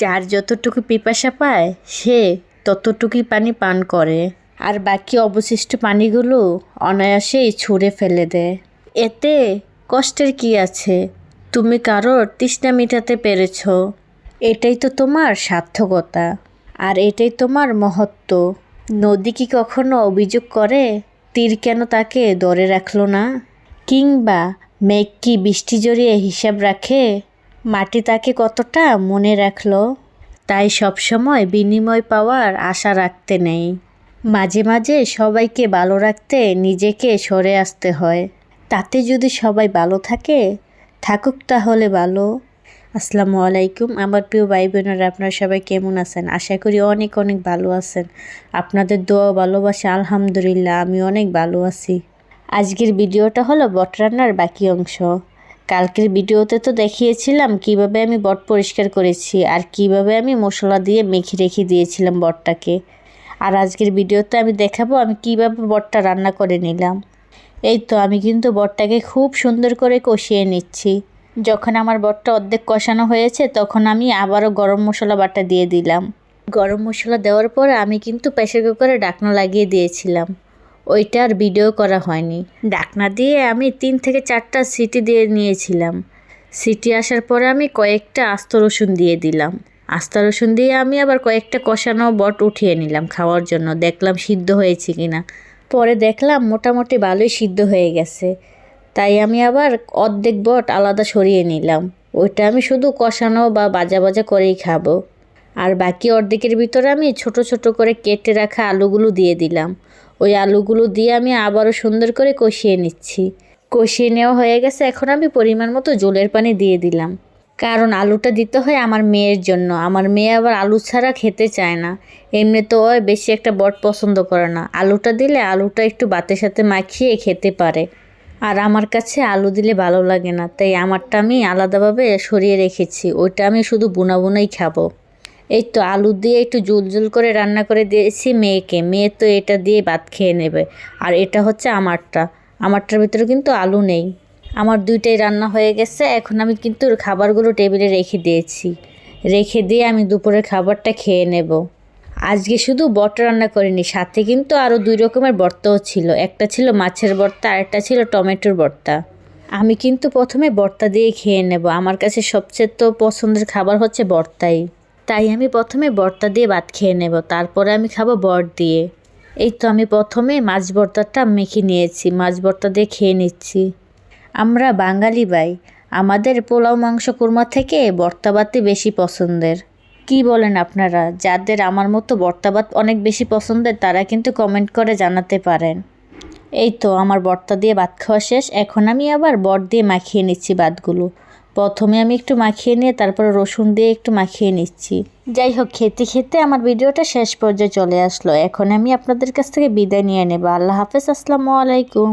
যার যতটুকু পিপাসা পায় সে ততটুকুই পানি পান করে, আর বাকি অবশিষ্ট পানিগুলো অনায়াসেই ছুঁড়ে ফেলে দেয়। এতে কষ্টের কি আছে? তুমি কারোর তৃষ্ণা মেটাতে পেরেছ, এটাই তো তোমার সার্থকতা, আর এটাই তোমার মহত্ব। নদী কি কখনো অভিযোগ করে তীর কেন তাকে ধরে রাখলো না? কিংবা মেঘ কি বৃষ্টি জড়িয়ে হিসাব রাখে মাটি তাকে কতটা মনে রাখলো? তাই সবসময় বিনিময় পাওয়ার আশা রাখতে নেই। মাঝে মাঝে সবাইকে ভালো রাখতে নিজেকে সরে আসতে হয়। তাতে যদি সবাই ভালো থাকে, থাকুক তাহলে ভালো। আসসালামু আলাইকুম আমার প্রিয় ভাই বোনেরা, আপনারা সবাই কেমন আছেন? আশা করি অনেক অনেক ভালো আছেন। আপনাদের দোয়া ভালোবাসা আলহামদুলিল্লাহ আমি অনেক ভালো আছি। আজকের ভিডিওটা হলো বট রান্নার বাকি অংশ। কালকের ভিডিওতে তো দেখিয়েছিলাম কিভাবে আমি বট পরিষ্কার করেছি আর কিভাবে আমি মশলা দিয়ে মেখে রেখে দিয়েছিলাম বটটাকে। আর আজকের ভিডিওতে আমি দেখাবো আমি কিভাবে বটটা রান্না করে নিলাম। এই তো আমি কিন্তু বটটাকে খুব সুন্দর করে কষিয়ে নিচ্ছি। যখন আমার বটটা অর্ধেক কষানো হয়েছে তখন আমি আবারও গরম মশলা বাটা দিয়ে দিলাম। গরম মশলা দেওয়ার পর আমি কিন্তু প্রেসার কুকারে ঢাকনা লাগিয়ে দিয়েছিলাম। ওইটা আর ভিডিও করা হয়নি। ঢাকনা দিয়ে আমি 3 থেকে 4টা সিটি দিয়ে নিয়েছিলাম। সিটি আসার পরে আমি কয়েকটা আস্ত রসুন দিয়ে দিলাম। আস্ত রসুন দিয়ে আমি আবার কয়েকটা কষানো বট উঠিয়ে নিলাম খাওয়ার জন্য, দেখলাম সিদ্ধ হয়েছে কিনা। পরে দেখলাম মোটামুটি ভালোই সিদ্ধ হয়ে গেছে, তাই আমি আবার অর্ধেক বট আলাদা সরিয়ে নিলাম। ওইটা আমি শুধু কষানো বা ভাজা ভাজা করেই খাবো। আর বাকি অর্ধেকের ভিতরে আমি ছোট ছোট করে কেটে রাখা আলুগুলো দিয়ে দিলাম। ওই আলুগুলো দিয়ে আমি আবারও সুন্দর করে কষিয়ে নিচ্ছি। কষিয়ে নেওয়া হয়ে গেছে, এখন আমি পরিমাণ মতো জলের পানি দিয়ে দিলাম। কারণ আলুটা দিতে হয় আমার মেয়ের জন্য। আমার মেয়ে আবার আলু ছাড়া খেতে চায় না। এমনি তো বেশি একটা বট পছন্দ করে না। আলুটা দিলে আলুটা একটু ভাতের সাথে মাখিয়ে খেতে পারে। আর আমার কাছে আলু দিলে ভালো লাগে না, তাই আমারটা আমি আলাদাভাবে সরিয়ে রেখেছি। ওইটা আমি শুধু বুনা বুনাই খাবো। এই তো আলু দিয়ে একটু জুল জুল করে রান্না করে দিয়েছি মেয়েকে। মেয়ে তো এটা দিয়ে ভাত খেয়ে নেবে। আর এটা হচ্ছে আমারটার ভিতরে কিন্তু আলু নেই। আমার দুইটাই রান্না হয়ে গেছে। এখন আমি কিন্তু খাবারগুলো টেবিলে রেখে দিয়েছি। রেখে দিয়ে আমি দুপুরের খাবারটা খেয়ে নেব। আজকে শুধু বট রান্না করিনি, সাথে কিন্তু আরও 2 রকমের ভর্তাও ছিল। একটা ছিল মাছের ভর্তা আর একটা ছিল টমেটোর ভর্তা। আমি কিন্তু প্রথমে ভর্তা দিয়ে খেয়ে নেব। আমার কাছে সবচেয়ে তো পছন্দের খাবার হচ্ছে ভর্তাই। তাই আমি প্রথমে ভর্তা দিয়ে ভাত খেয়ে নেব, তারপরে আমি খাবো বট দিয়ে। এই তো আমি প্রথমে মাছ ভর্তাটা মেখে নিয়েছি, মাছ ভর্তা দিয়ে খেয়ে নিচ্ছি। আমরা বাঙালি ভাই, আমাদের পোলাও মাংস কুরমা থেকে ভর্তা ভাতই বেশি পছন্দের। কি বলেন আপনারা? যাদের আমার মতো ভর্তা ভাত অনেক বেশি পছন্দের তারা কিন্তু কমেন্ট করে জানাতে পারেন। এই তো আমার ভর্তা দিয়ে ভাত খাওয়া শেষ। এখন আমি আবার বট দিয়ে মাখিয়ে নিচ্ছি ভাতগুলো। প্রথমে আমি একটু মাখিয়ে নিয়ে তারপরে রসুন দিয়ে একটু মাখিয়ে নিচ্ছি। যাই হোক, খেতে খেতে আমার ভিডিওটা শেষ পর্যায়ে চলে আসলো। এখন আমি আপনাদের কাছ থেকে বিদায় নিয়ে নেব। আল্লাহ হাফেজ, আসসালামু আলাইকুম।